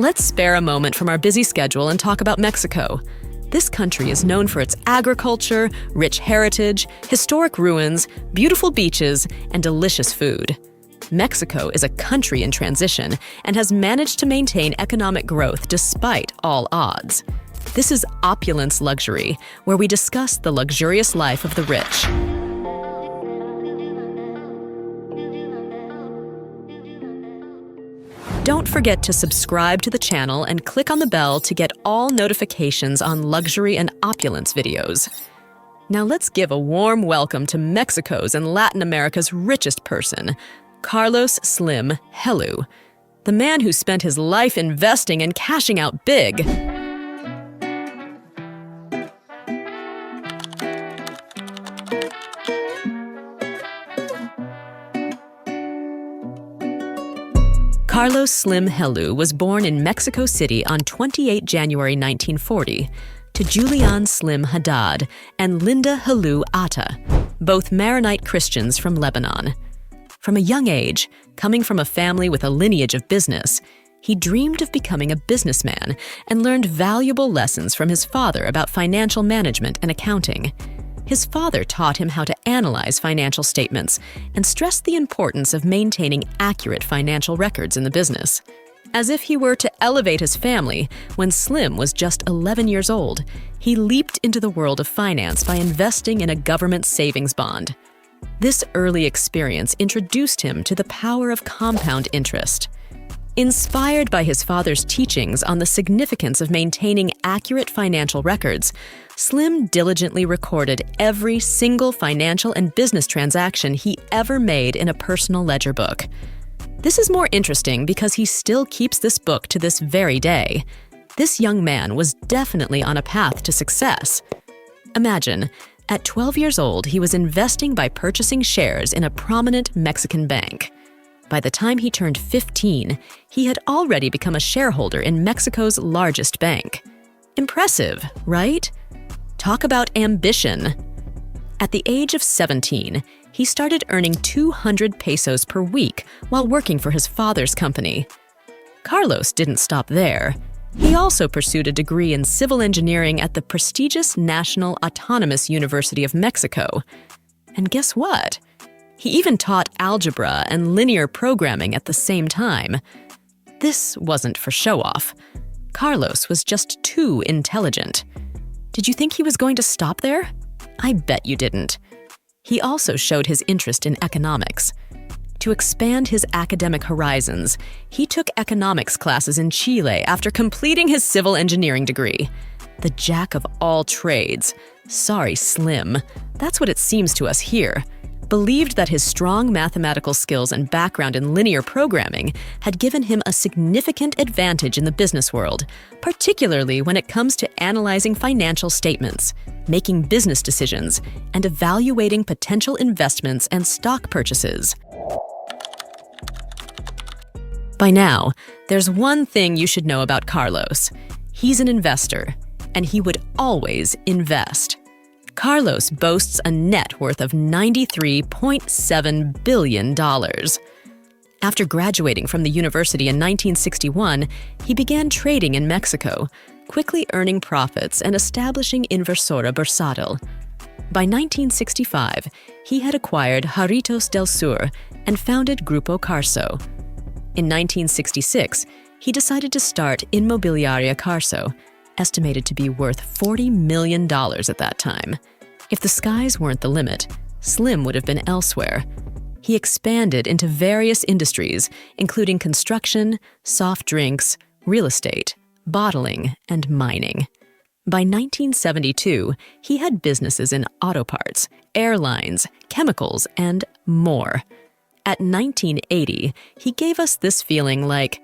Let's spare a moment from our busy schedule and talk about Mexico. This country is known for its agriculture, rich heritage, historic ruins, beautiful beaches, and delicious food. Mexico is a country in transition and has managed to maintain economic growth despite all odds. This is Opulence Luxury, where we discuss the luxurious life of the rich. Don't forget to subscribe to the channel and click on the bell to get all notifications on luxury and opulence videos. Now let's give a warm welcome to Mexico's and Latin America's richest person, Carlos Slim Helu, the man who spent his life investing and cashing out big. Carlos Slim Helu was born in Mexico City on 28 January 1940 to Julian Slim Haddad and Linda Helu Atta, both Maronite Christians from Lebanon. From a young age, coming from a family with a lineage of business, he dreamed of becoming a businessman and learned valuable lessons from his father about financial management and accounting. His father taught him how to analyze financial statements and stressed the importance of maintaining accurate financial records in the business. As if he were to elevate his family, when Slim was just 11 years old, he leaped into the world of finance by investing in a government savings bond. This early experience introduced him to the power of compound interest. Inspired by his father's teachings on the significance of maintaining accurate financial records, Slim diligently recorded every single financial and business transaction he ever made in a personal ledger book. This is more interesting because he still keeps this book to this very day. This young man was definitely on a path to success. Imagine, at 12 years old, he was investing by purchasing shares in a prominent Mexican bank. By the time he turned 15, he had already become a shareholder in Mexico's largest bank. Impressive, right? Talk about ambition. At the age of 17, he started earning 200 pesos per week while working for his father's company. Carlos didn't stop there. He also pursued a degree in civil engineering at the prestigious National Autonomous University of Mexico. And guess what? He even taught algebra and linear programming at the same time. This wasn't for show-off. Carlos was just too intelligent. Did you think he was going to stop there? I bet you didn't. He also showed his interest in economics. To expand his academic horizons, he took economics classes in Chile after completing his civil engineering degree. The jack of all trades. Sorry, Slim. That's what it seems to us here. Believed that his strong mathematical skills and background in linear programming had given him a significant advantage in the business world, particularly when it comes to analyzing financial statements, making business decisions, and evaluating potential investments and stock purchases. By now, there's one thing you should know about Carlos. He's an investor, and he would always invest. Carlos boasts a net worth of $93.7 billion. After graduating from the university in 1961, he began trading in Mexico, quickly earning profits and establishing Inversora Bursátil. By 1965, he had acquired Jarritos del Sur and founded Grupo Carso. In 1966, he decided to start Inmobiliaria Carso, estimated to be worth $40 million at that time. If the skies weren't the limit, Slim would have been elsewhere. He expanded into various industries, including construction, soft drinks, real estate, bottling, and mining. By 1972, he had businesses in auto parts, airlines, chemicals, and more. At 1980, he gave us this feeling like,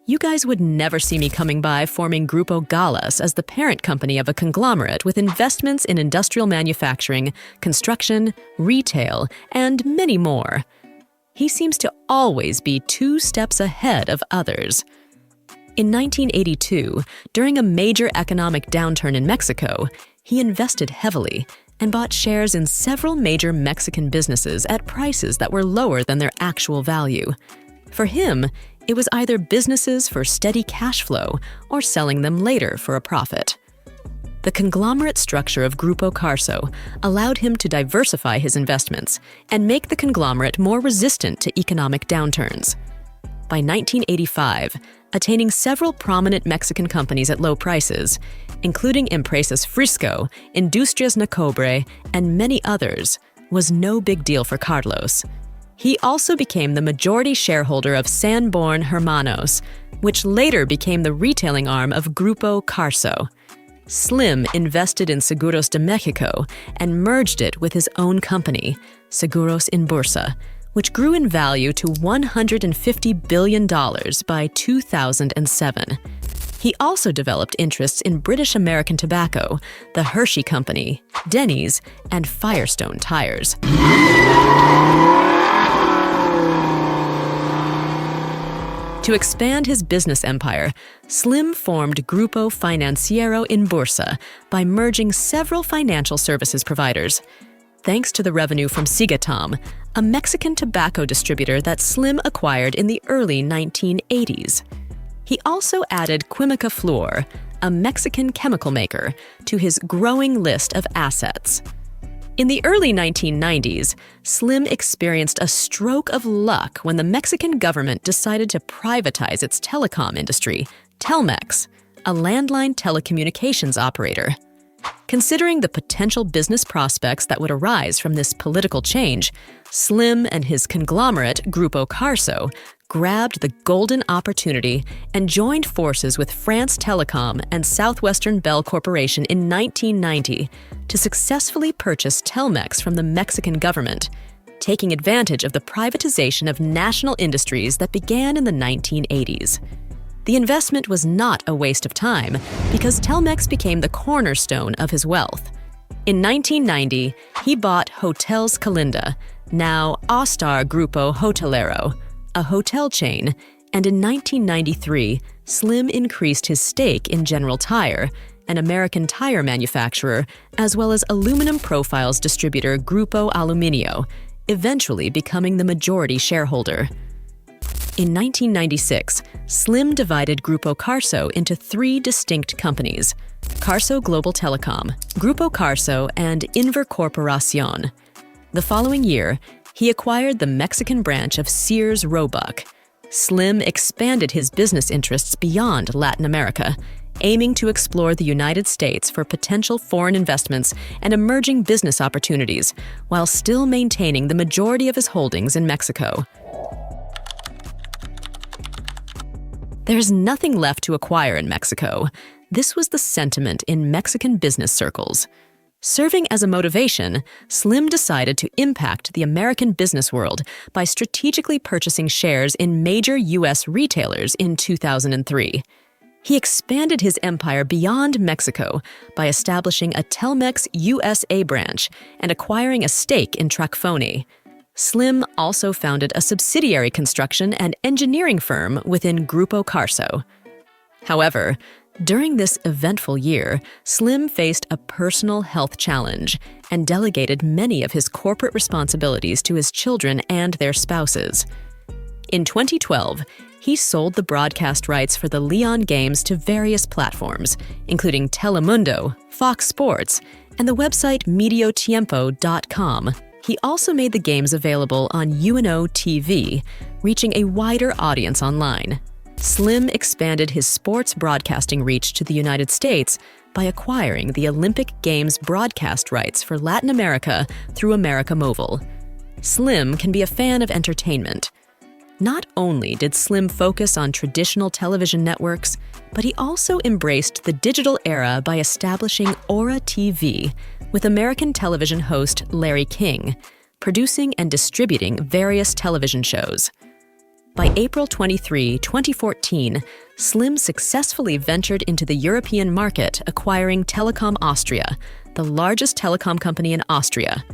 you guys would never see me coming by forming Grupo Galas as the parent company of a conglomerate with investments in industrial manufacturing, construction, retail, and many more. He seems to always be 2 steps ahead of others. In 1982, during a major economic downturn in Mexico, he invested heavily and bought shares in several major Mexican businesses at prices that were lower than their actual value. For him, It was either businesses for steady cash flow or selling them later for a profit. The conglomerate structure of Grupo Carso allowed him to diversify his investments and make the conglomerate more resistant to economic downturns. By 1985, attaining several prominent Mexican companies at low prices, including Empresas Frisco, Industrias Nacobre, and many others, was no big deal for Carlos. He also became the majority shareholder of Sanborn Hermanos, which later became the retailing arm of Grupo Carso. Slim invested in Seguros de Mexico and merged it with his own company, Seguros en Bolsa, which grew in value to $150 billion by 2007. He also developed interests in British American Tobacco, the Hershey Company, Denny's, and Firestone Tires. To expand his business empire, Slim formed Grupo Financiero en Bolsa by merging several financial services providers. Thanks to the revenue from Sigatom, a Mexican tobacco distributor that Slim acquired in the early 1980s. He also added Quimica Flor, a Mexican chemical maker, to his growing list of assets. In the early 1990s, Slim experienced a stroke of luck when the Mexican government decided to privatize its telecom industry, Telmex, a landline telecommunications operator. Considering the potential business prospects that would arise from this political change, Slim and his conglomerate, Grupo Carso, grabbed the golden opportunity and joined forces with France Telecom and Southwestern Bell Corporation in 1990 to successfully purchase Telmex from the Mexican government, taking advantage of the privatization of national industries that began in the 1980s. The investment was not a waste of time because Telmex became the cornerstone of his wealth. In 1990, he bought Hotels Calinda, now Austar Grupo Hotelero, a hotel chain, and in 1993, Slim increased his stake in General Tire, an American tire manufacturer, as well as aluminum profiles distributor Grupo Aluminio, eventually becoming the majority shareholder. In 1996, Slim divided Grupo Carso into three distinct companies: Carso Global Telecom, Grupo Carso, and Inver Corporación. The following year, he acquired the Mexican branch of Sears Roebuck. Slim expanded his business interests beyond Latin America, aiming to explore the United States for potential foreign investments and emerging business opportunities, while still maintaining the majority of his holdings in Mexico. There's nothing left to acquire in Mexico. This was the sentiment in Mexican business circles. Serving as a motivation, Slim decided to impact the American business world by strategically purchasing shares in major U.S. retailers in 2003. He expanded his empire beyond Mexico by establishing a Telmex USA branch and acquiring a stake in Tracfone. Slim also founded a subsidiary construction and engineering firm within Grupo Carso. However, during this eventful year, Slim faced a personal health challenge and delegated many of his corporate responsibilities to his children and their spouses. In 2012, he sold the broadcast rights for the Leon Games to various platforms, including Telemundo, Fox Sports, and the website mediotiempo.com. He also made the games available on UNO TV, reaching a wider audience online. Slim expanded his sports broadcasting reach to the United States by acquiring the Olympic Games broadcast rights for Latin America through America Mobile. Slim can be a fan of entertainment. Not only did Slim focus on traditional television networks, but he also embraced the digital era by establishing Aura TV with American television host Larry King, producing and distributing various television shows. By April 23, 2014, Slim successfully ventured into the European market, acquiring Telekom Austria, the largest telecom company in Austria.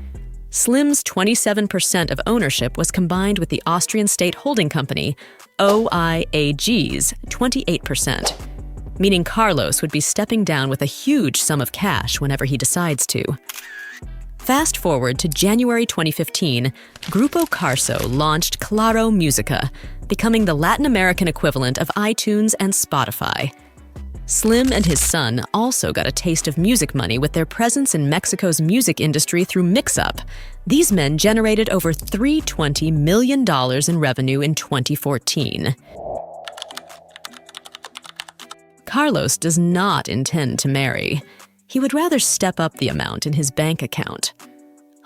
Slim's 27% of ownership was combined with the Austrian state holding company, OIAG's 28%, meaning Carlos would be stepping down with a huge sum of cash whenever he decides to. Fast forward to January 2015, Grupo Carso launched Claro Musica, becoming the Latin American equivalent of iTunes and Spotify. Slim and his son also got a taste of music money with their presence in Mexico's music industry through Mix-Up. These men generated over $320 million in revenue in 2014. Carlos does not intend to marry. He would rather step up the amount in his bank account.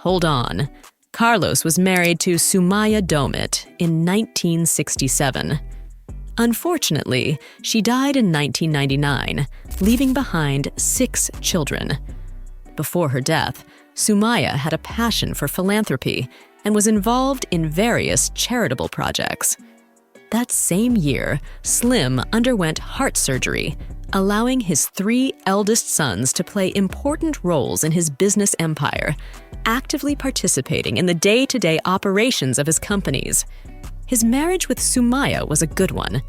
Hold on. Carlos was married to Sumaya Domit in 1967. Unfortunately, she died in 1999, leaving behind 6 children. Before her death, Sumaya had a passion for philanthropy and was involved in various charitable projects. That same year, Slim underwent heart surgery, allowing his 3 eldest sons to play important roles in his business empire, actively participating in the day-to-day operations of his companies. His marriage with Sumaya was a good one.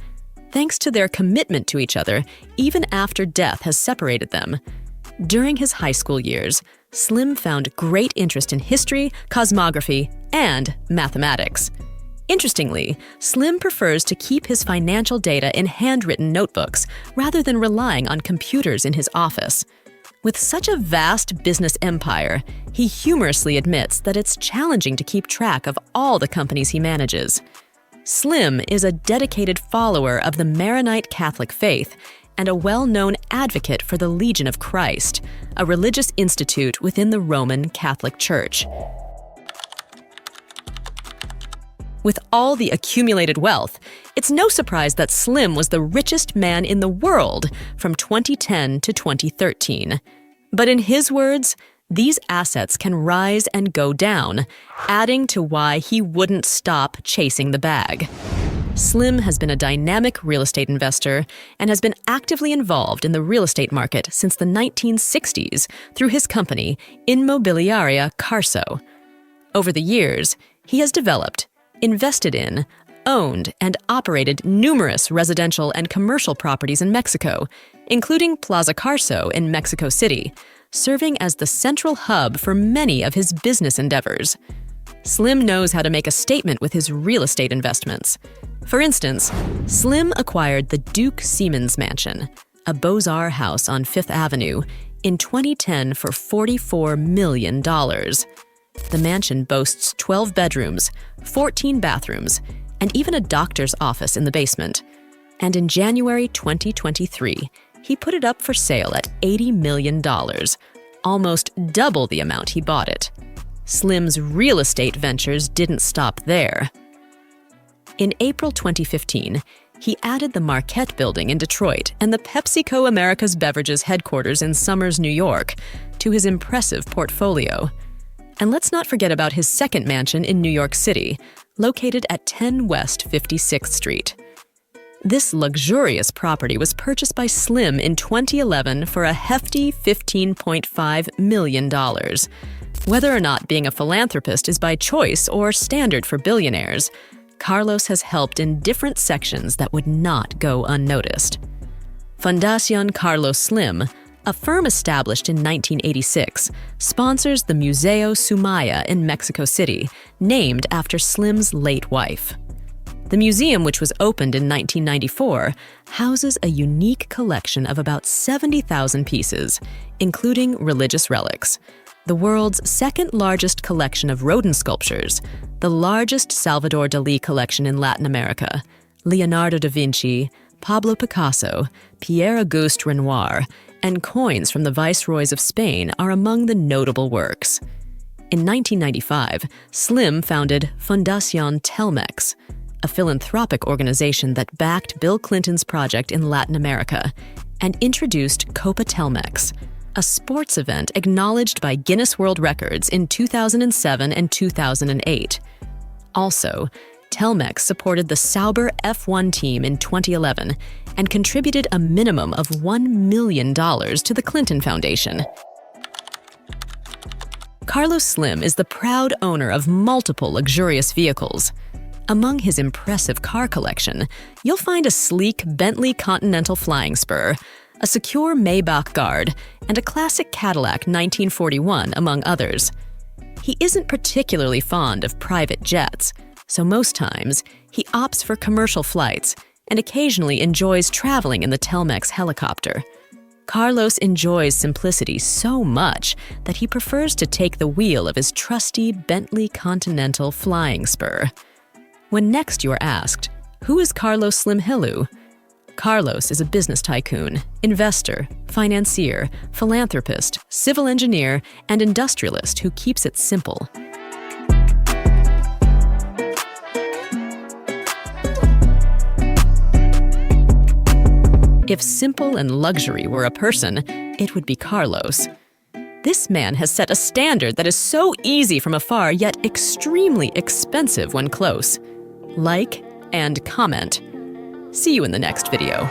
Thanks to their commitment to each other, even after death has separated them. During his high school years, Slim found great interest in history, cosmography, and mathematics. Interestingly, Slim prefers to keep his financial data in handwritten notebooks rather than relying on computers in his office. With such a vast business empire, he humorously admits that it's challenging to keep track of all the companies he manages. Slim is a dedicated follower of the Maronite Catholic faith and a well-known advocate for the Legion of Christ, a religious institute within the Roman Catholic Church. With all the accumulated wealth, it's no surprise that Slim was the richest man in the world from 2010 to 2013. But in his words, these assets can rise and go down, adding to why he wouldn't stop chasing the bag. Slim has been a dynamic real estate investor and has been actively involved in the real estate market since the 1960s through his company, Inmobiliaria Carso. Over the years, he has developed, invested in, owned, and operated numerous residential and commercial properties in Mexico, including Plaza Carso in Mexico City, serving as the central hub for many of his business endeavors. Slim knows how to make a statement with his real estate investments. For instance, Slim acquired the Duke Siemens Mansion, a Beaux-Arts house on Fifth Avenue, in 2010 for $44 million. The mansion boasts 12 bedrooms, 14 bathrooms, and even a doctor's office in the basement. And in January 2023, he put it up for sale at $80 million, almost double the amount he bought it. Slim's real estate ventures didn't stop there. In April 2015, he added the Marquette Building in Detroit and the PepsiCo Americas Beverages headquarters in Somers, New York, to his impressive portfolio. And let's not forget about his second mansion in New York City, located at 10 West 56th Street. This luxurious property was purchased by Slim in 2011 for a hefty $15.5 million. Whether or not being a philanthropist is by choice or standard for billionaires, Carlos has helped in different sections that would not go unnoticed. Fundación Carlos Slim, a firm established in 1986, sponsors the Museo Sumaya in Mexico City, named after Slim's late wife. The museum, which was opened in 1994, houses a unique collection of about 70,000 pieces, including religious relics, the world's second-largest collection of rodent sculptures, the largest Salvador Dalí collection in Latin America, Leonardo da Vinci, Pablo Picasso, Pierre-Auguste Renoir, and coins from the viceroys of Spain are among the notable works. In 1995, Slim founded Fundación Telmex, a philanthropic organization that backed Bill Clinton's project in Latin America, and introduced Copa Telmex, a sports event acknowledged by Guinness World Records in 2007 and 2008. Also, Telmex supported the Sauber F1 team in 2011 and contributed a minimum of $1 million to the Clinton Foundation. Carlos Slim is the proud owner of multiple luxurious vehicles. Among his impressive car collection, you'll find a sleek Bentley Continental Flying Spur, a secure Maybach Guard, and a classic Cadillac 1941, among others. He isn't particularly fond of private jets, so most times he opts for commercial flights and occasionally enjoys traveling in the Telmex helicopter. Carlos enjoys simplicity so much that he prefers to take the wheel of his trusty Bentley Continental flying spur. When next you are asked, who is Carlos Slim Helu? Carlos is a business tycoon, investor, financier, philanthropist, civil engineer, and industrialist who keeps it simple. If simple and luxury were a person, it would be Carlos. This man has set a standard that is so easy from afar, yet extremely expensive when close. Like and comment. See you in the next video.